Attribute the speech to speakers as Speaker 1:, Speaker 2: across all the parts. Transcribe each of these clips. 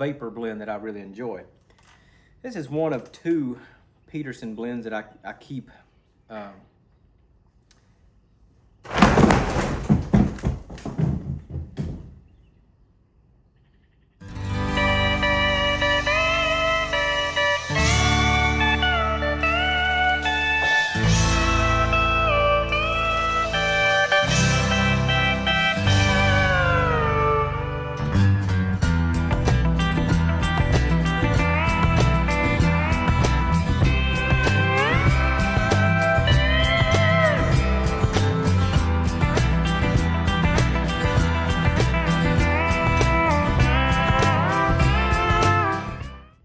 Speaker 1: vapor blend that I really enjoy. This is one of two Peterson blends that I keep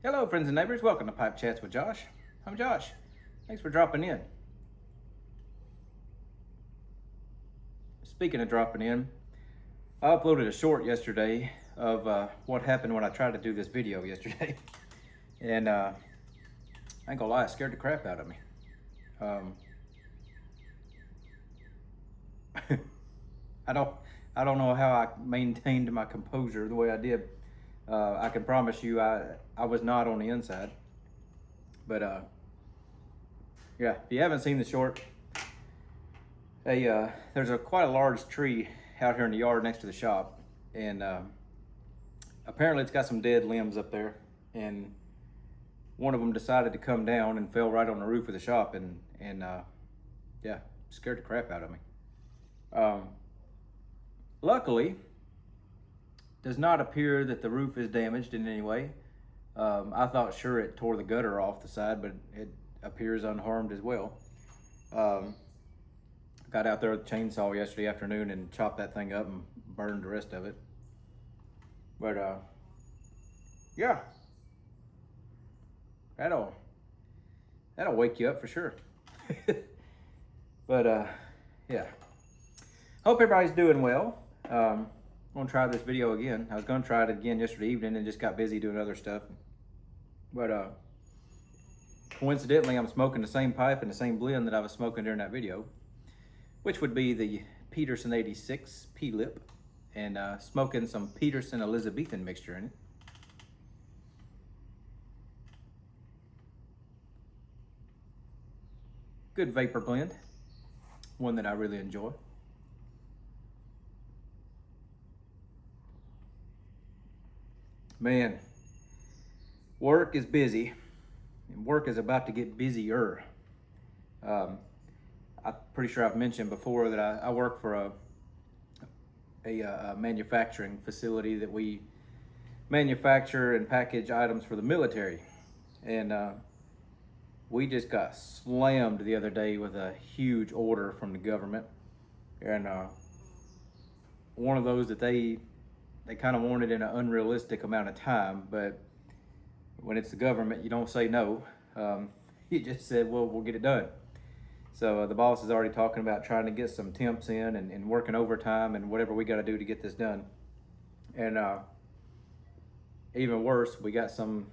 Speaker 1: Hello, friends and neighbors. Welcome to Pipe Chats with Josh. I'm Josh. Thanks for dropping in. Speaking of dropping in, I uploaded a short yesterday of what happened when I tried to do this video yesterday. And I ain't gonna lie, it scared the crap out of me. I don't know how I maintained my composure the way I did. I can promise you I was not on the inside. But yeah, if you haven't seen the short, there's quite a large tree out here in the yard next to the shop, and apparently it's got some dead limbs up there, and one of them decided to come down and fell right on the roof of the shop, and yeah, scared the crap out of me. Luckily, does not appear that the roof is damaged in any way. I thought sure it tore the gutter off the side, but it appears unharmed as well. Got out there with a chainsaw yesterday afternoon and chopped that thing up and burned the rest of it. But yeah, that'll wake you up for sure. But yeah, hope everybody's doing well. I'm gonna try this video again. I was gonna try it again yesterday evening and just got busy doing other stuff. But coincidentally, I'm smoking the same pipe and the same blend that I was smoking during that video, which would be the Peterson 86 P-Lip, and smoking some Peterson Elizabethan mixture in it. Good vapor blend, one that I really enjoy. Man, work is busy, and work is about to get busier. I'm pretty sure I've mentioned before that I work for a manufacturing facility that we manufacture and package items for the military. And we just got slammed the other day with a huge order from the government. And one of those that they kind of wanted in an unrealistic amount of time, but when it's the government, you don't say no. He just said, well, we'll get it done. So the boss is already talking about trying to get some temps in and working overtime and whatever we got to do to get this done. And even worse, we got some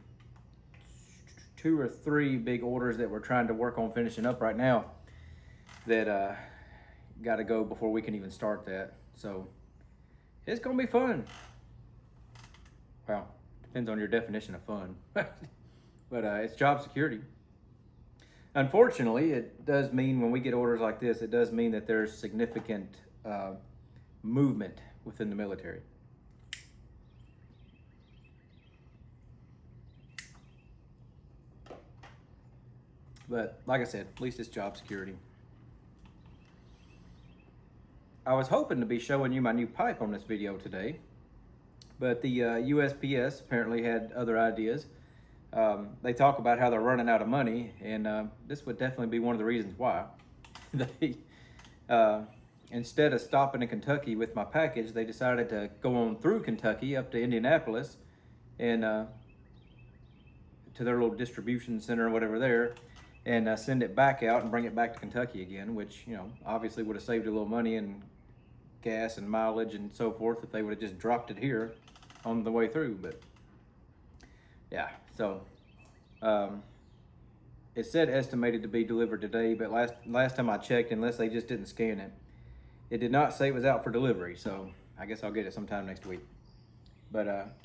Speaker 1: 2 or 3 big orders that we're trying to work on finishing up right now that got to go before we can even start that. So it's gonna be fun. Well, depends on your definition of fun. But it's job security. Unfortunately, it does mean when we get orders like this, it does mean that there's significant movement within the military. But like I said, at least it's job security. I was hoping to be showing you my new pipe on this video today, but the USPS apparently had other ideas. They talk about how they're running out of money, and this would definitely be one of the reasons why. They, instead of stopping in Kentucky with my package, they decided to go on through Kentucky up to Indianapolis and to their little distribution center or whatever there, and send it back out and bring it back to Kentucky again, which, you know, obviously would have saved a little money and gas and mileage and so forth if they would have just dropped it here on the way through. But yeah, so it said estimated to be delivered today, but last time I checked, unless they just didn't scan it, it did not say it was out for delivery. So I guess I'll get it sometime next week. But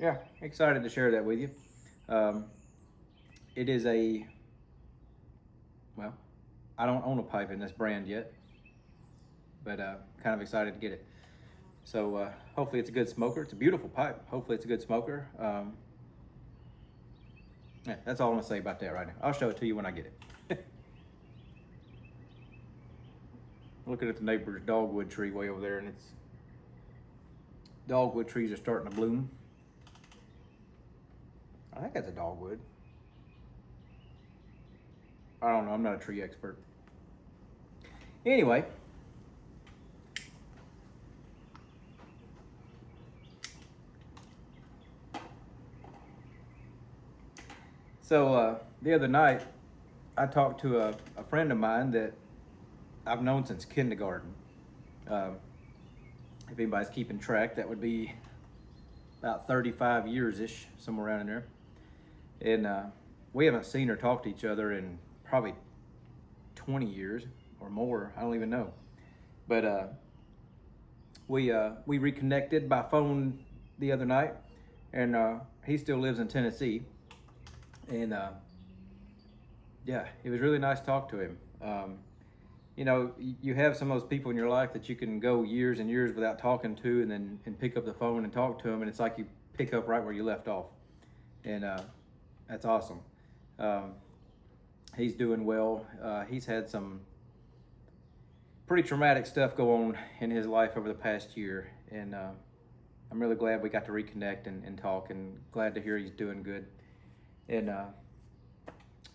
Speaker 1: yeah, excited to share that with you. Um, it is well, I don't own a pipe in this brand yet, but kind of excited to get it. So hopefully it's a good smoker. It's a beautiful pipe. Hopefully it's a good smoker. Yeah, that's all I'm gonna say about that right now. I'll show it to you when I get it. Looking at the neighbor's dogwood tree way over there, and it's dogwood trees are starting to bloom. I think that's a dogwood. I don't know. I'm not a tree expert. Anyway, so the other night I talked to a friend of mine that I've known since kindergarten. Um, if anybody's keeping track, that would be about 35 years-ish, somewhere around in there. And we haven't seen or talked to each other in probably 20 years or more. I don't even know. But we reconnected by phone the other night, and he still lives in Tennessee. And yeah, it was really nice to talk to him. You know, you have some of those people in your life that you can go years and years without talking to, and pick up the phone and talk to them, and it's like you pick up right where you left off. And that's awesome. He's doing well. He's had some pretty traumatic stuff go on in his life over the past year, and I'm really glad we got to reconnect and talk, and glad to hear he's doing good. And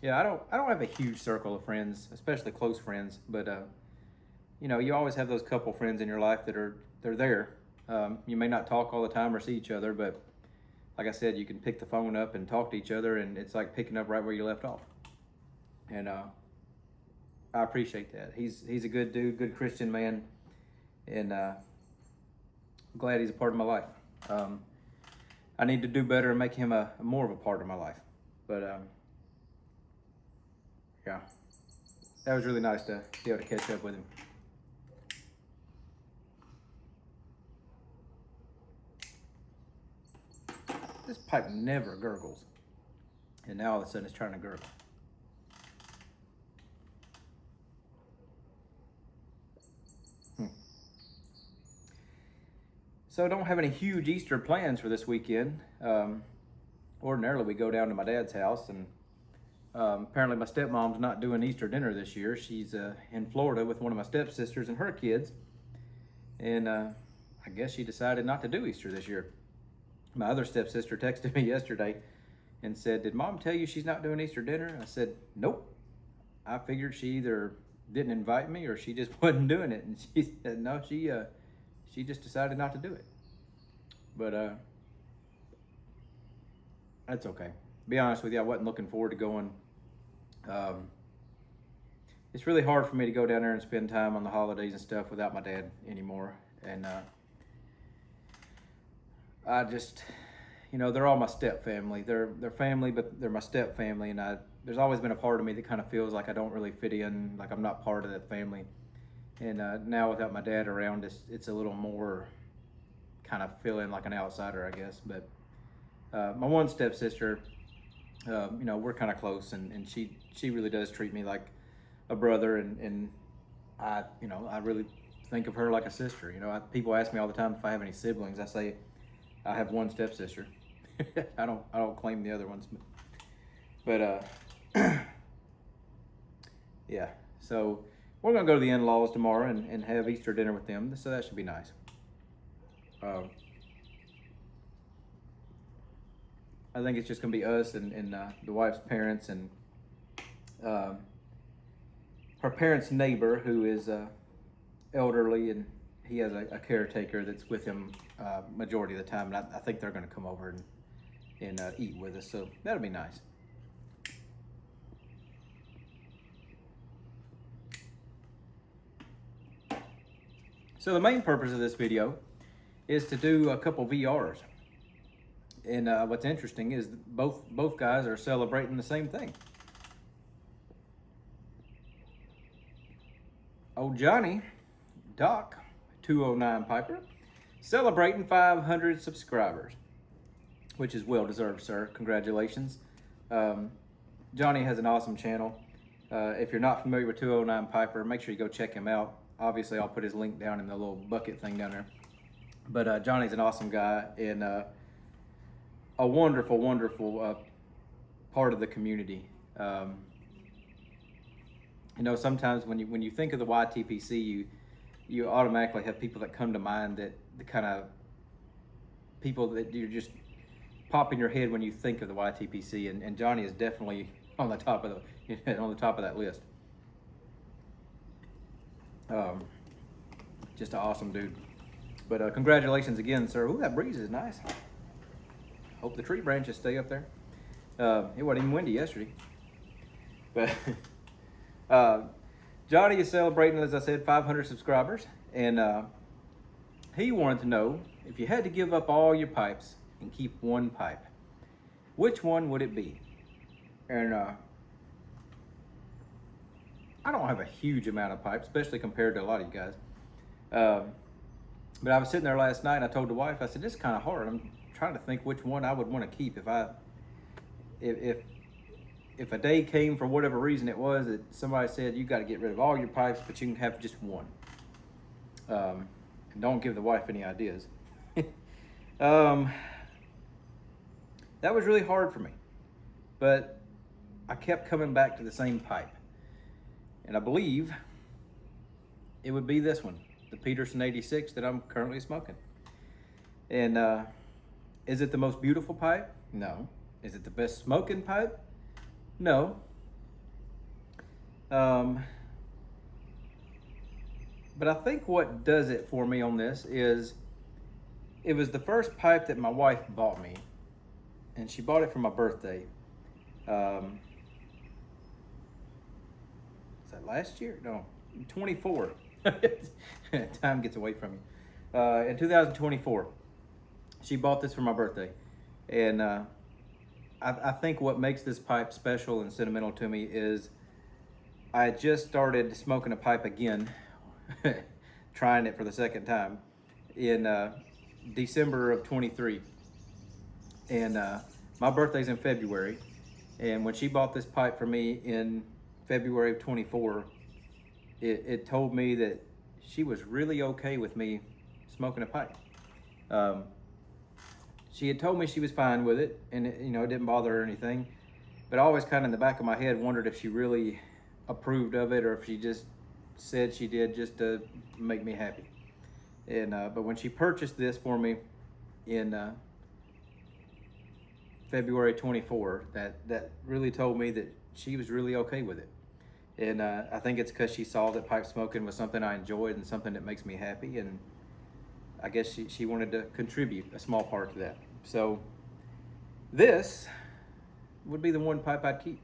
Speaker 1: yeah, I don't have a huge circle of friends, especially close friends, but you know, you always have those couple friends in your life they're there. You may not talk all the time or see each other, but like I said, you can pick the phone up and talk to each other, and it's like picking up right where you left off. And I appreciate that. He's a good dude, good Christian man, and I'm glad he's a part of my life. I need to do better and make him a more of a part of my life. But yeah, that was really nice to be able to catch up with him. This pipe never gurgles, and now all of a sudden it's trying to gurgle. So I don't have any huge Easter plans for this weekend. Ordinarily we go down to my dad's house, and apparently my stepmom's not doing Easter dinner this year. She's in Florida with one of my stepsisters and her kids, and I guess she decided not to do Easter this year. My other stepsister texted me yesterday and said, "Did Mom tell you she's not doing Easter dinner?" I said, "Nope. I figured she either didn't invite me or she just wasn't doing it." And she said, "No, she just decided not to do it." But that's okay. To be honest with you, I wasn't looking forward to going. It's really hard for me to go down there and spend time on the holidays and stuff without my dad anymore. And I just, you know, they're all my step family. They're family, but they're my step family. And there's always been a part of me that kind of feels like I don't really fit in, like I'm not part of that family. And now without my dad around, it's a little more kind of feeling like an outsider, I guess. But my one stepsister, you know, we're kind of close, and she really does treat me like a brother, and I, you know, I really think of her like a sister. You know, people ask me all the time if I have any siblings. I say I have one stepsister. I don't claim the other ones, but yeah. So we're gonna go to the in-laws tomorrow and have Easter dinner with them. So that should be nice. I think it's just gonna be us and the wife's parents and her parents' neighbor, who is elderly, and he has a caretaker that's with him majority of the time. And I think they're gonna come over and eat with us. So that'll be nice. So the main purpose of this video is to do a couple VRs. And what's interesting is both guys are celebrating the same thing. Old Johnny, Doc, 209 Piper, celebrating 500 subscribers. which is well deserved, sir. Congratulations. Johnny has an awesome channel. If you're not familiar with 209 Piper, make sure you go check him out. Obviously, I'll put his link down in the little bucket thing down there. But Johnny's an awesome guy and a wonderful, wonderful part of the community. You know, sometimes when you think of the YTPC, you automatically have people that come to mind, that the kind of people that you just pop in your head when you think of the YTPC, and Johnny is definitely on the top of that list. Just an awesome dude. But congratulations again, sir. Ooh, that breeze is nice. Hope the tree branches stay up there. It wasn't even windy yesterday. But Johnny is celebrating, as I said, 500 subscribers. And he wanted to know, if you had to give up all your pipes and keep one pipe, which one would it be? And I don't have a huge amount of pipes, especially compared to a lot of you guys. But I was sitting there last night and I told the wife, I said, this is kind of hard. I'm trying to think which one I would want to keep if a day came, for whatever reason it was, that somebody said you got to get rid of all your pipes, but you can have just one. And don't give the wife any ideas. That was really hard for me, but I kept coming back to the same pipe, and I believe it would be this one, the Peterson 86 that I'm currently smoking. And is it the most beautiful pipe? No. Is it the best smoking pipe? No. But I think what does it for me on this is, it was the first pipe that my wife bought me, and she bought it for my birthday. Is that last year? No, 24. Time gets away from you. In 2024, she bought this for my birthday, and I think what makes this pipe special and sentimental to me is I had just started smoking a pipe again, trying it for the second time in December of 23. And my birthday's in February. And when she bought this pipe for me in February of 24, it told me that she was really okay with me smoking a pipe. She had told me she was fine with it, and it didn't bother her or anything. But I always kind of in the back of my head wondered if she really approved of it, or if she just said she did just to make me happy. And but when she purchased this for me in February 24, that really told me that she was really okay with it. And I think it's because she saw that pipe smoking was something I enjoyed and something that makes me happy, and I guess she wanted to contribute a small part to that. So this would be the one pipe I'd keep.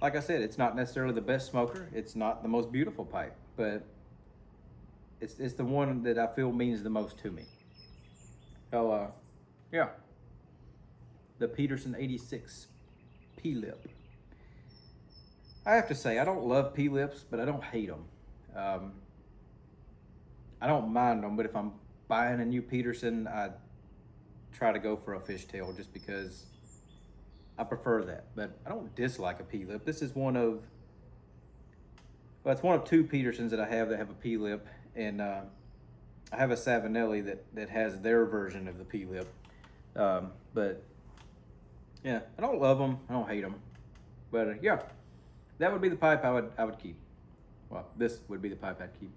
Speaker 1: Like I said, it's not necessarily the best smoker. It's not the most beautiful pipe, but it's the one that I feel means the most to me. So yeah, the Peterson 86 P-Lip. I have to say, I don't love P-Lips, but I don't hate them. I don't mind them, but if I'm buying a new Peterson, I try to go for a fishtail just because I prefer that. But I don't dislike a P-Lip. This is one of two Petersons that I have that have a P-Lip, and I have a Savinelli that has their version of the P-Lip. But yeah, I don't love them. I don't hate them. But yeah, that would be the pipe I would keep. Well, this would be the pipe I'd keep.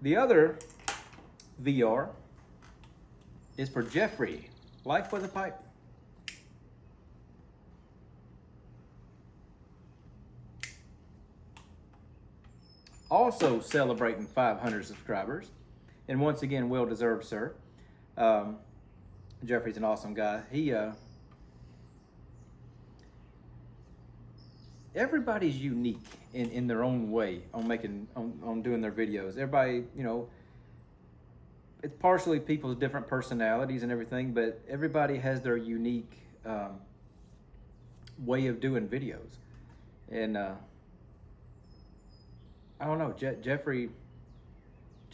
Speaker 1: The other VR is for Jeffrey, Life with a Pipe. Also celebrating 500 subscribers, and once again, well deserved, sir. Jeffrey's an awesome guy. Everybody's unique in their own way on doing their videos. Everybody, it's partially people's different personalities and everything, but everybody has their unique way of doing videos. And I don't know, Jeffrey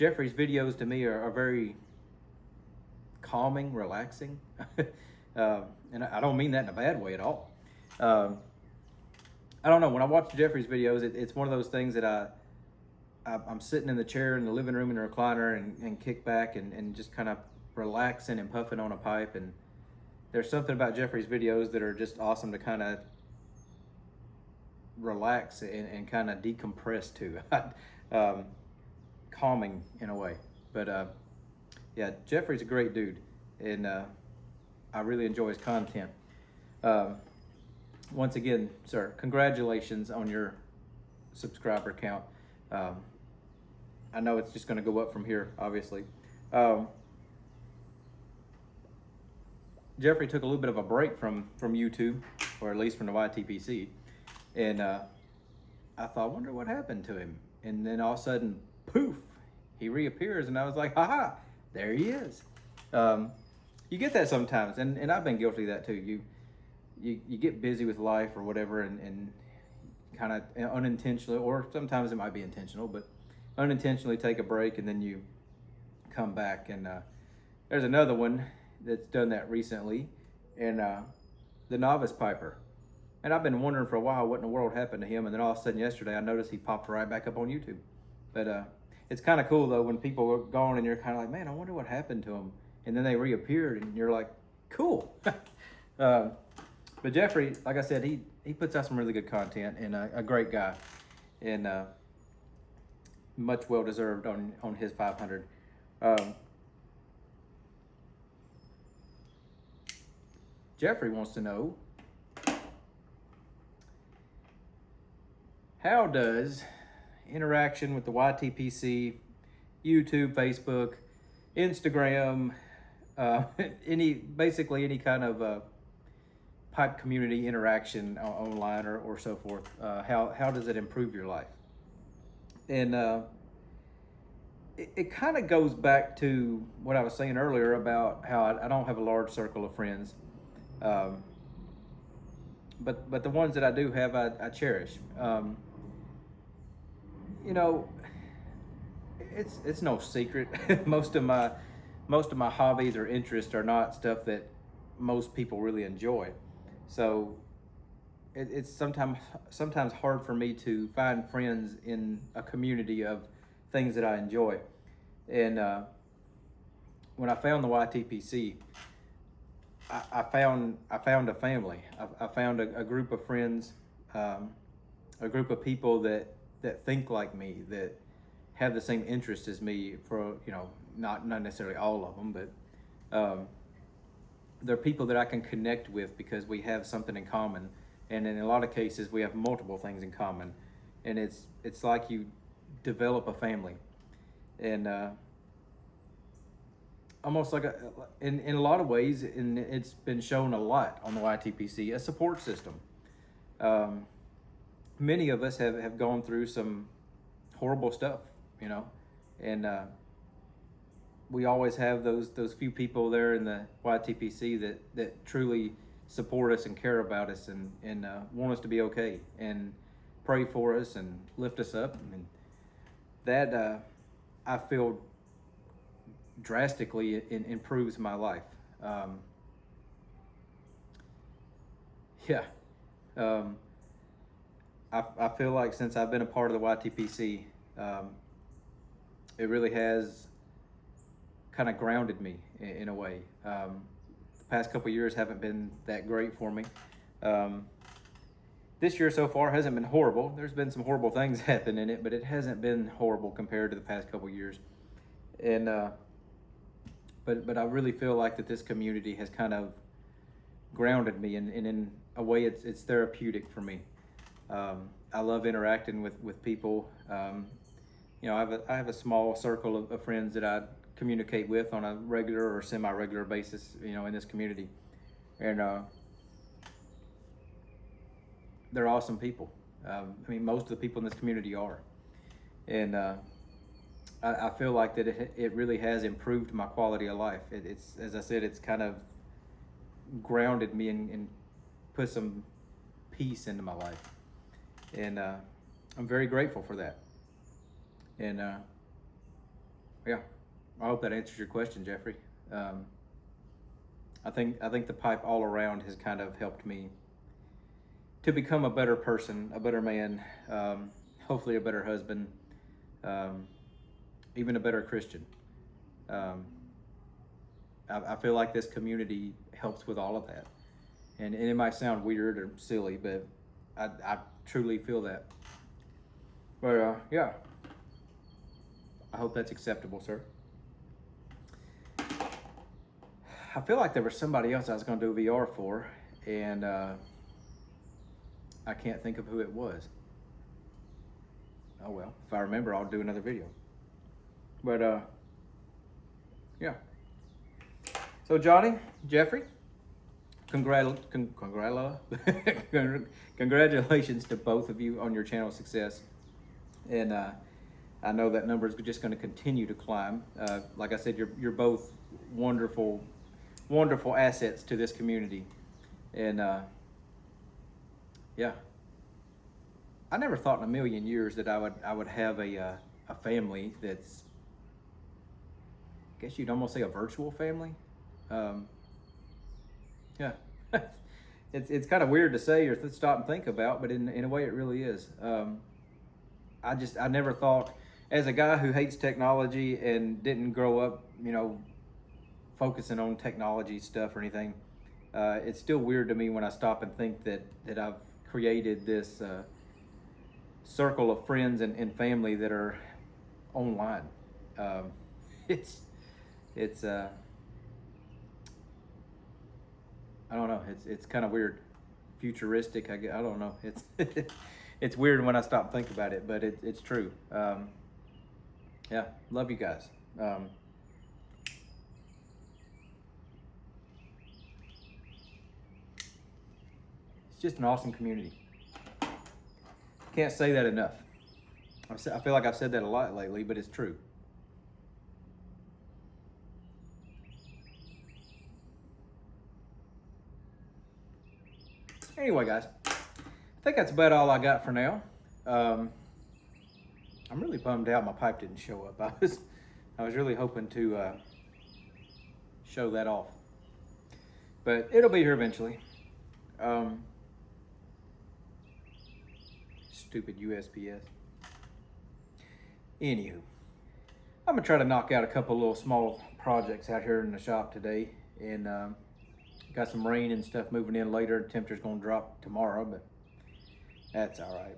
Speaker 1: Jeffrey's videos to me are very calming, relaxing. And I don't mean that in a bad way at all. Um, I don't know. When I watch Jeffrey's videos, it's one of those things that I'm sitting in the chair in the living room in the recliner and kick back and just kind of relaxing and puffing on a pipe. And there's something about Jeffrey's videos that are just awesome to kind of relax and kind of decompress to. Calming in a way. But yeah, Jeffrey's a great dude, and I really enjoy his content. Um, Once again, sir, congratulations on your subscriber count. Um, I know it's just going to go up from here, obviously. Jeffrey took a little bit of a break from YouTube, or at least from the YTPC, and I thought, I wonder what happened to him. And then all of a sudden, poof, he reappears, and I was like, haha, there he is. You get that sometimes, and I've been guilty of that too. You get busy with life or whatever, and kind of unintentionally, or sometimes it might be intentional, but unintentionally take a break, and then you come back. And there's another one that's done that recently, and the Novice Piper. And I've been wondering for a while what in the world happened to him, and then all of a sudden yesterday I noticed he popped right back up on YouTube. But it's kind of cool though when people are gone and you're kind of like, man, I wonder what happened to him, and then they reappeared, and you're like, cool. But Jeffrey, like I said, he puts out some really good content, and a great guy, and much well deserved on his 500. Jeffrey wants to know, how does interaction with the YTPC, YouTube, Facebook, Instagram, basically any kind of pipe community interaction online or so forth, how does it improve your life? And it kind of goes back to what I was saying earlier about how I don't have a large circle of friends, but the ones that I do have, I cherish. You know, it's no secret. most of my hobbies or interests are not stuff that most people really enjoy. So it's sometimes hard for me to find friends in a community of things that I enjoy. And when I found the YTPC, I found a family. I found a group of friends, a group of people that think like me, that have the same interests as me. For not necessarily all of them, but they're people that I can connect with because we have something in common, and in a lot of cases we have multiple things in common, and it's like you develop a family, and almost like in a lot of ways, and it's been shown a lot on the YTPC, a support system. Many of us have gone through some horrible stuff, and we always have those few people there in the YTPC that truly support us and care about us and want us to be okay and pray for us and lift us up. And that I feel drastically improves my life. Yeah. I feel like since I've been a part of the YTPC, it really has kind of grounded me in a way. The past couple of years haven't been that great for me. This year so far hasn't been horrible. There's been some horrible things happen in it, but it hasn't been horrible compared to the past couple of years. And but I really feel like that this community has kind of grounded me, and in a way it's therapeutic for me. I love interacting with people. I have a small circle of friends that I communicate with on a regular or semi-regular basis, in this community. And they're awesome people. Most of the people in this community are. And I feel like that it really has improved my quality of life. It's, as I said, it's kind of grounded me and put some peace into my life. And I'm very grateful for that. And Yeah, I hope that answers your question, Jeffrey. I think the pipe all around has kind of helped me to become a better person, a better man, hopefully a better husband, um, even a better Christian. Um, I feel like this community helps with all of that. And it might sound weird or silly, but I truly feel that. But yeah, I hope that's acceptable, sir. I feel like there was somebody else I was going to do VR for, and I can't think of who it was. Oh well, if I remember, I'll do another video. But yeah. So Johnny, Jeffrey, congratulations to both of you on your channel success, and I know that number is just going to continue to climb. Like I said, you're both wonderful, wonderful assets to this community, and yeah, I never thought in a million years that I would have a family that's, I guess you'd almost say a virtual family. Um, yeah, it's kind of weird to say or stop and think about, but in a way it really is. I never thought, as a guy who hates technology and didn't grow up, focusing on technology stuff or anything. It's still weird to me when I stop and think that I've created this circle of friends and family that are online. Um, it's I don't know. It's kind of weird, futuristic. I don't know. It's it's weird when I stop and think about it, but it's true. Yeah, love you guys. It's just an awesome community. Can't say that enough. I feel like I've said that a lot lately, but it's true. Anyway, guys, I think that's about all I got for now. I'm really bummed out my pipe didn't show up. I was really hoping to show that off, but it'll be here eventually. Stupid USPS. Anywho, I'm gonna try to knock out a couple little small projects out here in the shop today, and got some rain and stuff moving in later. Temperature's gonna drop tomorrow, but that's all right.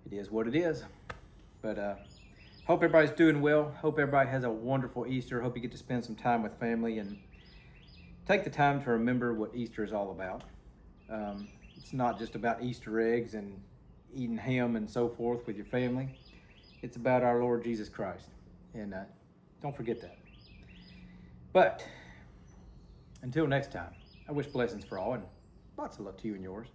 Speaker 1: It is what it is. But hope everybody's doing well. Hope everybody has a wonderful Easter. Hope you get to spend some time with family and take the time to remember what Easter is all about. It's not just about Easter eggs and eating ham and so forth with your family. It's about our Lord Jesus Christ. And don't forget that. But until next time, I wish blessings for all and lots of love to you and yours.